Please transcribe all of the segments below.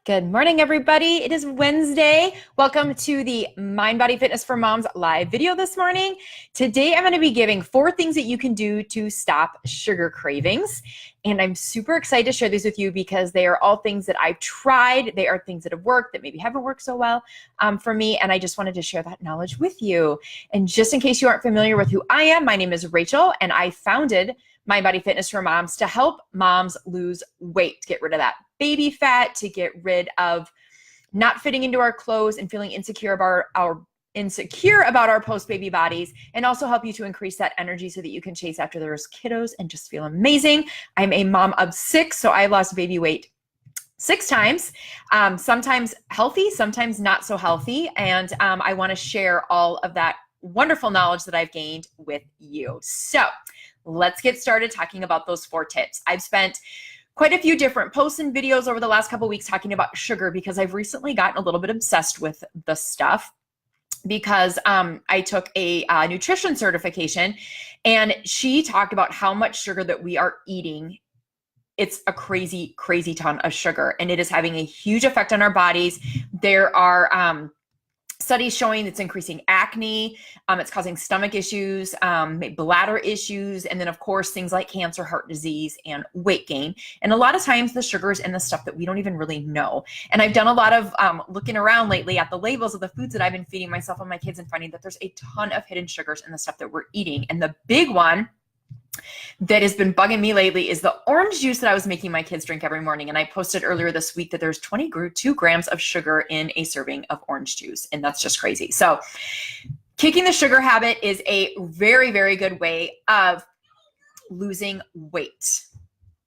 Good morning, everybody. It is Wednesday. Welcome to the Mind Body Fitness for Moms live video this morning. Today, I'm going to be giving 4 things that you can do to stop sugar cravings. And I'm super excited to share these with you because they are all things that I've tried. They are things that have worked that maybe haven't worked so well for me. And I just wanted to share that knowledge with you. And just in case you aren't familiar with who I am, my name is Rachel, and I founded Mind Body Fitness for Moms to help moms lose weight, to get rid of that baby fat, to get rid of not fitting into our clothes and feeling insecure about our post-baby bodies, and also help you to increase that energy so that you can chase after those kiddos and just feel amazing. I'm a mom of 6, so I lost baby weight 6 times, sometimes healthy, sometimes not so healthy. And I want to share all of that wonderful knowledge that I've gained with you. So let's get started talking about those 4 tips. I've spent quite a few different posts and videos over the last couple of weeks talking about sugar because I've recently gotten a little bit obsessed with the stuff because I took a nutrition certification, and she talked about how much sugar that we are eating. It's a crazy, crazy ton of sugar, and it is having a huge effect on our bodies. There are studies showing it's increasing acne, it's causing stomach issues, bladder issues, and then of course things like cancer, heart disease, and weight gain. And a lot of times the sugar's in the stuff that we don't even really know. And I've done a lot of looking around lately at the labels of the foods that I've been feeding myself and my kids and finding that there's a ton of hidden sugars in the stuff that we're eating. And the big one that has been bugging me lately is the orange juice that I was making my kids drink every morning. And I posted earlier this week that there's 22 grams of sugar in a serving of orange juice. And that's just crazy. So kicking the sugar habit is a very, very good way of losing weight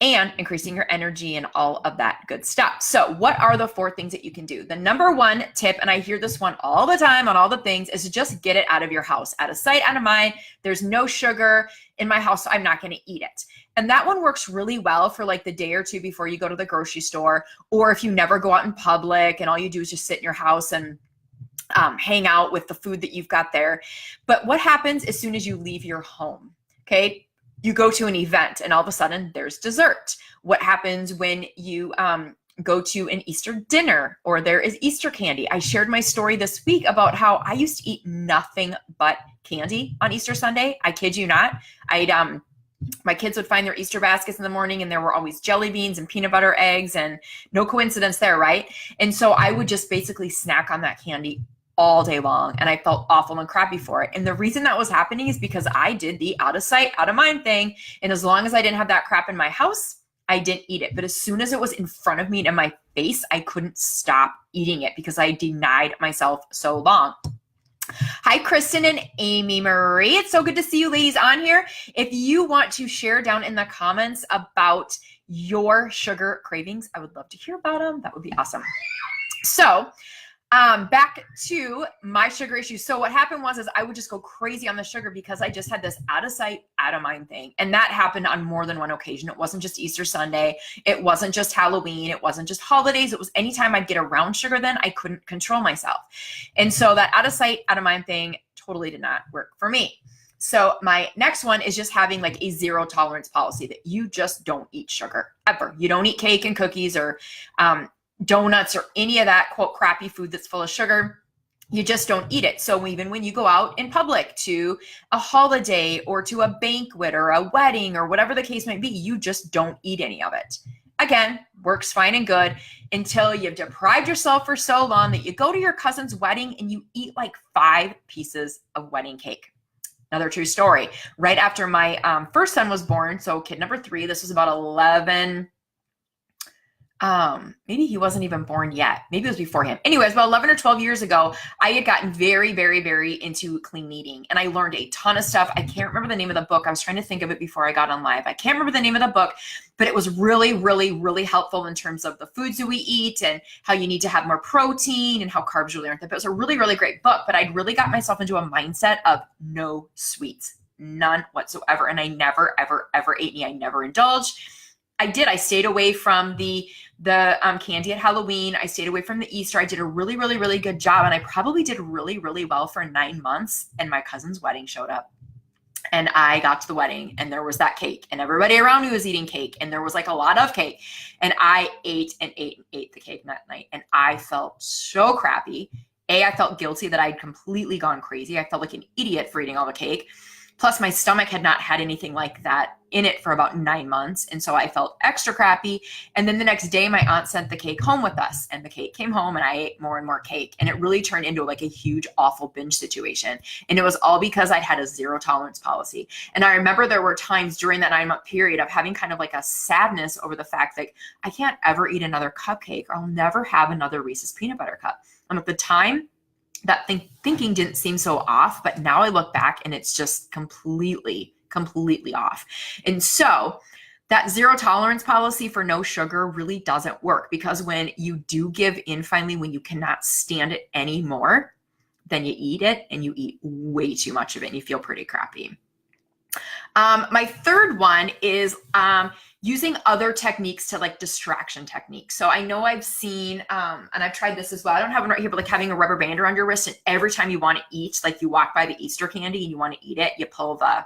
and increasing your energy and all of that good stuff. So what are the 4 things that you can do? The number 1 tip, and I hear this one all the time on all the things, is to just get it out of your house. Out of sight, out of mind. There's no sugar in my house, so I'm not going to eat it. And that one works really well for like the day or 2 before you go to the grocery store, or if you never go out in public and all you do is just sit in your house and hang out with the food that you've got there. But what happens as soon as you leave your home? Okay. You go to an event and all of a sudden there's dessert. What happens when you go to an Easter dinner or there is Easter candy? I shared my story this week about how I used to eat nothing but candy on Easter Sunday. I kid you not. My kids would find their Easter baskets in the morning and there were always jelly beans and peanut butter eggs, and no coincidence there, right? And so I would just basically snack on that candy all day long, and I felt awful and crappy for it. And the reason that was happening is because I did the out of sight, out of mind thing. And as long as I didn't have that crap in my house, I didn't eat it. But as soon as it was in front of me and in my face, I couldn't stop eating it because I denied myself so long. Hi, Kristen and Amy Marie. It's so good to see you ladies on here. If you want to share down in the comments about your sugar cravings, I would love to hear about them. That would be awesome. So back to my sugar issue. So what happened was I would just go crazy on the sugar because I just had this out of sight, out of mind thing. And that happened on more than one occasion. It wasn't just Easter Sunday. It wasn't just Halloween. It wasn't just holidays. It was anytime I'd get around sugar, then I couldn't control myself. And so that out of sight, out of mind thing totally did not work for me. So my next one is just having like a 0 tolerance policy that you just don't eat sugar ever. You don't eat cake and cookies or, donuts or any of that quote crappy food that's full of sugar. You just don't eat it. So even when you go out in public to a holiday or to a banquet or a wedding or whatever the case might be, you just don't eat any of it. Again, works fine and good until you've deprived yourself for so long that you go to your cousin's wedding and you eat like 5 pieces of wedding cake. Another true story. Right after my first son was born, so kid number 3, this was about 11, maybe he wasn't even born yet. Maybe it was before him. Anyways, about 11 or 12 years ago, I had gotten very, very, very into clean eating, and I learned a ton of stuff. I can't remember the name of the book. I was trying to think of it before I got on live. I can't remember the name of the book, but it was really, really, really helpful in terms of the foods that we eat and how you need to have more protein and how carbs really aren't there. But it was a really, really great book, but I'd really got myself into a mindset of no sweets, none whatsoever. And I never, ever, ever ate any. I never indulged. I stayed away from the candy at Halloween. I stayed away from the Easter. I did a really, really, really good job. And I probably did really, really well for 9 months. And my cousin's wedding showed up. And I got to the wedding and there was that cake and everybody around me was eating cake and there was like a lot of cake. And I ate and ate and ate the cake that night. And I felt so crappy. I felt guilty that I'd completely gone crazy. I felt like an idiot for eating all the cake. Plus my stomach had not had anything like that in it for about 9 months. And so I felt extra crappy. And then the next day my aunt sent the cake home with us and the cake came home and I ate more and more cake. And it really turned into like a huge, awful binge situation. And it was all because I'd had a zero tolerance policy. And I remember there were times during that 9-month period of having kind of like a sadness over the fact that I can't ever eat another cupcake or I'll never have another Reese's peanut butter cup. And at the time, that thinking didn't seem so off, but now I look back and it's just completely off. And so that zero tolerance policy for no sugar really doesn't work, because when you do give in finally, when you cannot stand it anymore, then you eat it and you eat way too much of it and you feel pretty crappy. My third one is using other techniques to like distraction techniques. So I know I've seen, and I've tried this as well. I don't have one right here, but like having a rubber band around your wrist, and every time you want to eat, like you walk by the Easter candy and you want to eat it, you pull the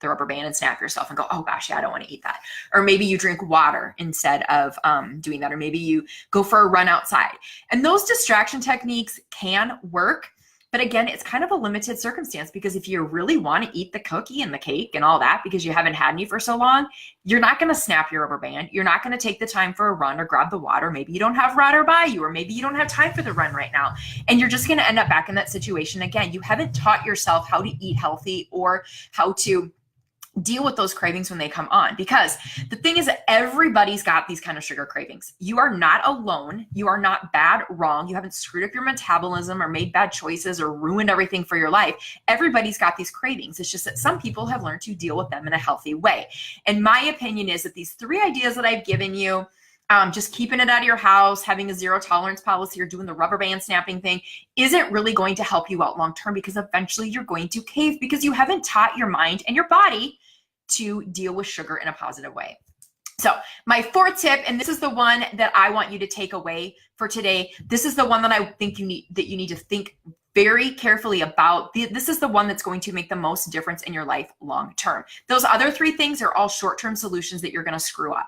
rubber band and snap yourself and go, oh gosh, yeah, I don't want to eat that. Or maybe you drink water instead of doing that. Or maybe you go for a run outside. And those distraction techniques can work. But again, it's kind of a limited circumstance, because if you really want to eat the cookie and the cake and all that because you haven't had any for so long, you're not going to snap your rubber band. You're not going to take the time for a run or grab the water. Maybe you don't have water by you, or maybe you don't have time for the run right now. And you're just going to end up back in that situation again. You haven't taught yourself how to eat healthy or how to deal with those cravings when they come on. Because the thing is that everybody's got these kind of sugar cravings. You are not alone. You are not bad, wrong. You haven't screwed up your metabolism or made bad choices or ruined everything for your life. Everybody's got these cravings. It's just that some people have learned to deal with them in a healthy way. And my opinion is that these 3 ideas that I've given you, just keeping it out of your house, having a zero tolerance policy, or doing the rubber band snapping thing, isn't really going to help you out long term, because eventually you're going to cave because you haven't taught your mind and your body to deal with sugar in a positive way. So my 4th tip, and this is the one that I want you to take away for today. This is the one that I think you need to think very carefully about. This is the one that's going to make the most difference in your life long term. Those other 3 things are all short-term solutions that you're going to screw up.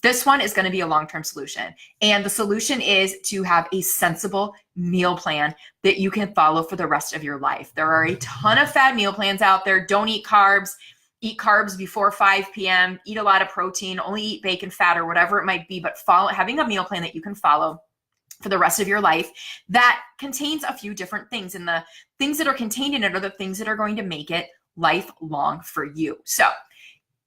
This one is going to be a long-term solution. And the solution is to have a sensible meal plan that you can follow for the rest of your life. There are a ton of fad meal plans out there. Don't eat carbs. Eat carbs before 5 p.m., eat a lot of protein, only eat bacon, fat, or whatever it might be, but having a meal plan that you can follow for the rest of your life that contains a few different things. And the things that are contained in it are the things that are going to make it lifelong for you. So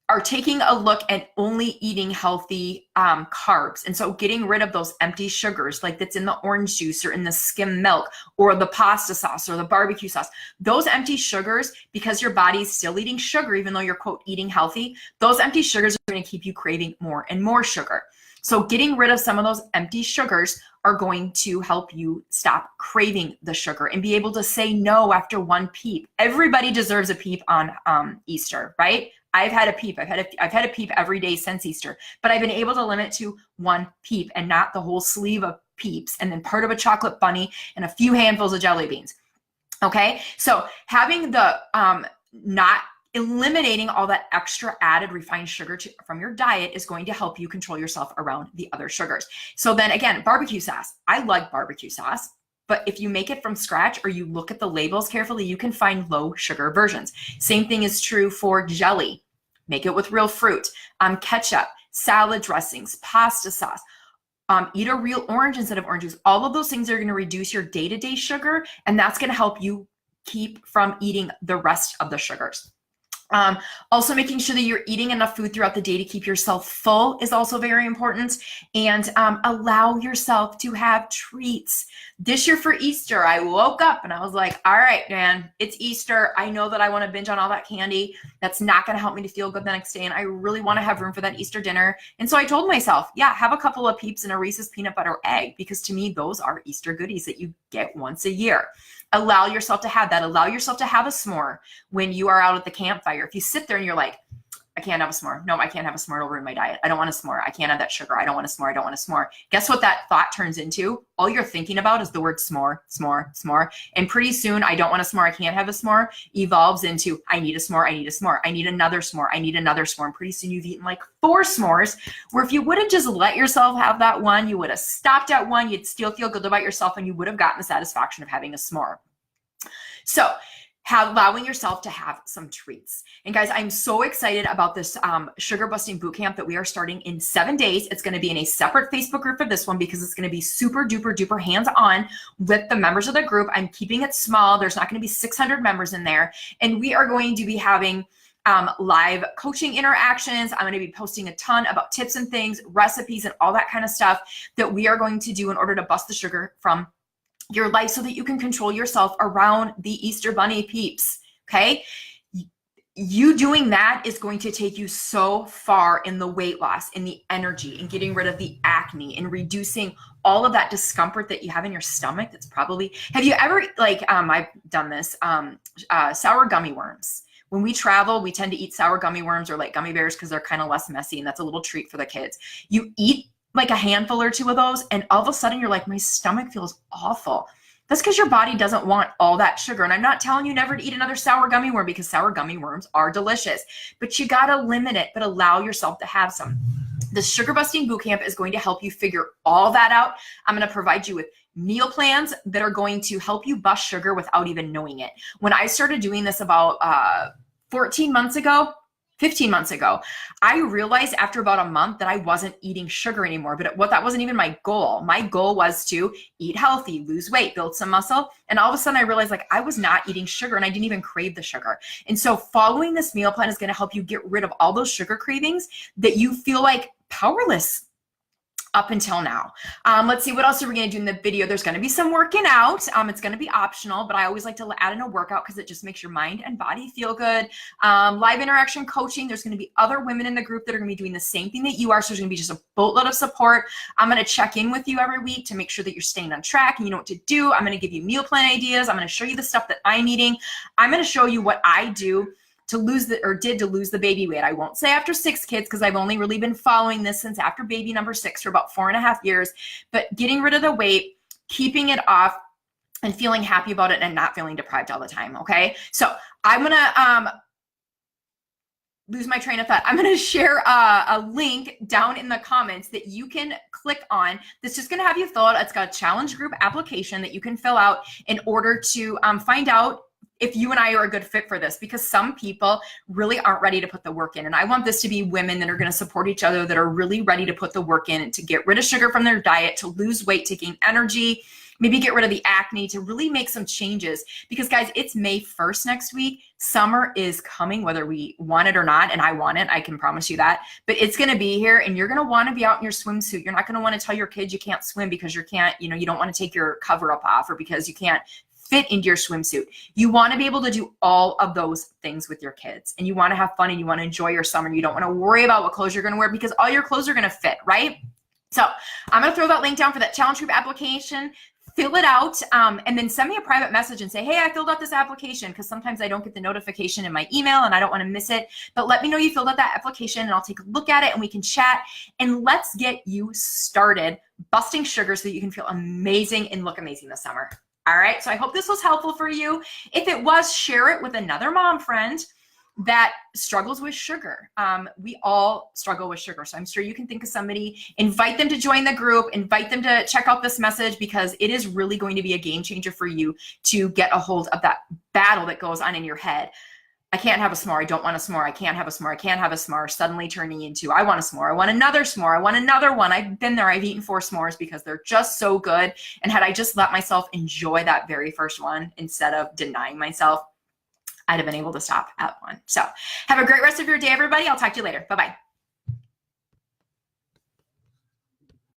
are taking a look at only eating healthy carbs. And so getting rid of those empty sugars, like that's in the orange juice or in the skim milk or the pasta sauce or the barbecue sauce. Those empty sugars, because your body's still eating sugar, even though you're, quote, eating healthy, those empty sugars are going to keep you craving more and more sugar. So getting rid of some of those empty sugars are going to help you stop craving the sugar and be able to say no after 1 peep. Everybody deserves a peep on Easter, right? I've had a peep. I've had a peep every day since Easter, but I've been able to limit to 1 peep and not the whole sleeve of peeps and then part of a chocolate bunny and a few handfuls of jelly beans. Okay, so having the not eliminating all that extra added refined sugar from your diet is going to help you control yourself around the other sugars. So then again, barbecue sauce. I like barbecue sauce, but if you make it from scratch or you look at the labels carefully, you can find low sugar versions. Same thing is true for jelly. Make it with real fruit, ketchup, salad dressings, pasta sauce. Eat a real orange instead of orange juice. All of those things are going to reduce your day-to-day sugar, and that's going to help you keep from eating the rest of the sugars. Also making sure that you're eating enough food throughout the day to keep yourself full is also very important. And allow yourself to have treats. This year for Easter, I woke up and I was like, all right, man, it's Easter. I know that I want to binge on all that candy. That's not going to help me to feel good the next day. And I really want to have room for that Easter dinner. And so I told myself, yeah, have a couple of peeps and a Reese's peanut butter egg, because to me, those are Easter goodies that you get once a year. Allow yourself to have that. Allow yourself to have a s'more when you are out at the campfire. If you sit there and you're like, I can't have a s'more. No, I can't have a s'more. It'll ruin my diet. I don't want a s'more. I can't have that sugar. I don't want a s'more. I don't want a s'more. Guess what that thought turns into? All you're thinking about is the word s'more, s'more, s'more. And pretty soon, I don't want a s'more. I can't have a s'more evolves into I need a s'more. I need a s'more. I need another s'more. I need another s'more. And pretty soon you've eaten like 4 s'mores, where if you would have just let yourself have that one, you would have stopped at one, you'd still feel good about yourself, and you would have gotten the satisfaction of having a s'more. So allowing yourself to have some treats. And guys, I'm so excited about this Sugar Busting Bootcamp that we are starting in 7 days. It's going to be in a separate Facebook group for this one because it's going to be super duper duper hands-on with the members of the group. I'm keeping it small. There's not going to be 600 members in there. And we are going to be having live coaching interactions. I'm going to be posting a ton about tips and things, recipes, and all that kind of stuff that we are going to do in order to bust the sugar from your life so that you can control yourself around the Easter Bunny peeps, okay? You doing that is going to take you so far in the weight loss, in the energy, in getting rid of the acne, and reducing all of that discomfort that you have in your stomach. That's probably, have you ever, like, I've done this, sour gummy worms. When we travel, we tend to eat sour gummy worms or like gummy bears because they're kind of less messy, and that's a little treat for the kids. You eat like a handful or 2 of those, and all of a sudden you're like, my stomach feels awful. That's because your body doesn't want all that sugar. And I'm not telling you never to eat another sour gummy worm, because sour gummy worms are delicious, but you got to limit it, but allow yourself to have some. The Sugar Busting Bootcamp is going to help you figure all that out. I'm going to provide you with meal plans that are going to help you bust sugar without even knowing it. When I started doing this about 15 months ago, I realized after about a month that I wasn't eating sugar anymore, but that wasn't even my goal. My goal was to eat healthy, lose weight, build some muscle. And all of a sudden I realized like I was not eating sugar, and I didn't even crave the sugar. And so following this meal plan is going to help you get rid of all those sugar cravings that you feel like powerless up until now. Let's see, what else are we going to do in the video? There's going to be some working out. It's going to be optional, but I always like to add in a workout because it just makes your mind and body feel good. Live interaction coaching. There's going to be other women in the group that are going to be doing the same thing that you are. So there's going to be just a boatload of support. I'm going to check in with you every week to make sure that you're staying on track and you know what to do. I'm going to give you meal plan ideas. I'm going to show you the stuff that I'm eating. I'm going to show you what I do to lose the baby weight. I won't say after 6 kids because I've only really been following this since after baby number 6 for about 4.5 years, but getting rid of the weight, keeping it off, and feeling happy about it and not feeling deprived all the time, okay? So I'm gonna lose my train of thought. I'm gonna share a link down in the comments that you can click on. That's just gonna have you fill out, it's got a challenge group application that you can fill out in order to find out if you and I are a good fit for this, because some people really aren't ready to put the work in. And I want this to be women that are going to support each other, that are really ready to put the work in to get rid of sugar from their diet, to lose weight, to gain energy, maybe get rid of the acne, to really make some changes. Because guys, it's May 1st next week. Summer is coming, whether we want it or not. And I want it, I can promise you that, but it's going to be here, and you're going to want to be out in your swimsuit. You're not going to want to tell your kids you can't swim because you don't want to take your cover up off, or because you can't fit into your swimsuit. You want to be able to do all of those things with your kids, and you want to have fun, and you want to enjoy your summer. You don't want to worry about what clothes you're going to wear because all your clothes are going to fit, right? So I'm going to throw that link down for that challenge group application. Fill it out, and then send me a private message and say, hey, I filled out this application, because sometimes I don't get the notification in my email and I don't want to miss it. But let me know you filled out that application, and I'll take a look at it and we can chat, and let's get you started busting sugar so that you can feel amazing and look amazing this summer. All right, so I hope this was helpful for you. If it was, share it with another mom friend that struggles with sugar. We all struggle with sugar, so I'm sure you can think of somebody, invite them to join the group, invite them to check out this message, because it is really going to be a game changer for you to get a hold of that battle that goes on in your head. I can't have a s'more. I don't want a s'more. I can't have a s'more. I can't have a s'more. Suddenly turning into, I want a s'more. I want another s'more. I want another one. I've been there. I've eaten 4 s'mores because they're just so good. And had I just let myself enjoy that very first one instead of denying myself, I'd have been able to stop at one. So have a great rest of your day, everybody. I'll talk to you later. Bye-bye.